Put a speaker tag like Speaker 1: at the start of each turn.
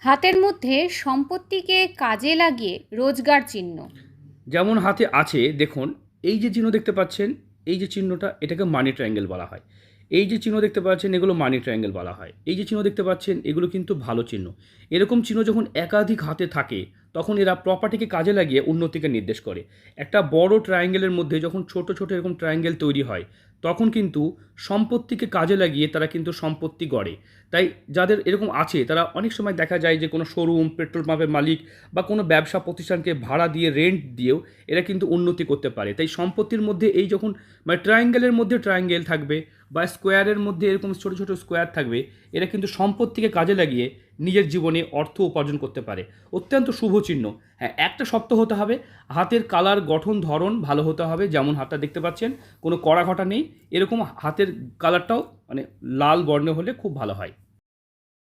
Speaker 1: হাতের মধ্যে সম্পত্তিকে কাজে লাগিয়ে রোজগার চিহ্ন।
Speaker 2: যেমন হাতে আছে দেখুন, এই যে চিহ্ন দেখতে পাচ্ছেন, এই যে চিহ্নটা এটাকে মানি ট্রায়াঙ্গেল বলা হয়। এই যে চিহ্ন দেখতে পাচ্ছেন এগুলো মানি ট্রায়াঙ্গেল বলা হয়। এই যে চিহ্ন দেখতে পাচ্ছেন এগুলো কিন্তু ভালো চিহ্ন। এরকম চিহ্ন যখন একাধিক হাতে থাকে তখন এরা প্রপার্টিকে কাজে লাগিয়ে উন্নতিকে নির্দেশ করে। একটা বড় ট্রায়াঙ্গেলের মধ্যে যখন ছোট ছোট এরকম ট্রায়াঙ্গেল তৈরি হয় তখন কিন্তু সম্পত্তিকে কাজে লাগিয়ে তারা কিন্তু সম্পত্তি গড়ে। তাই যাদের এরকম আছে তারা অনেক সময় দেখা যায় যে কোনো শোরুম, পেট্রোল পাম্পের মালিক বা কোনো ব্যবসা প্রতিষ্ঠানকে ভাড়া দিয়ে, রেন্ট দিয়েও এরা কিন্তু উন্নতি করতে পারে। তাই সম্পত্তির মধ্যে এই যখন মানে ট্রায়াঙ্গেলের মধ্যে ট্রায়াঙ্গেল থাকবে বা স্কোয়ারের মধ্যে এরকম ছোট ছোট স্কোয়ার থাকবে, এরা কিন্তু সম্পত্তিকে কাজে লাগিয়ে নিজের জীবনে অর্থ উপার্জন করতে পারে। অত্যন্ত শুভ চিহ্ন। হ্যাঁ, একটা শক্ত হতে হবে, হাতের কালার, গঠন, ধরন ভালো হতে হবে। যেমন হাতটা দেখতে পাচ্ছেন কোনো কড়া ঘটা নেই, এরকম হাতের কালারটাও মানে লাল বর্ণ হলে খুব ভালো হয়।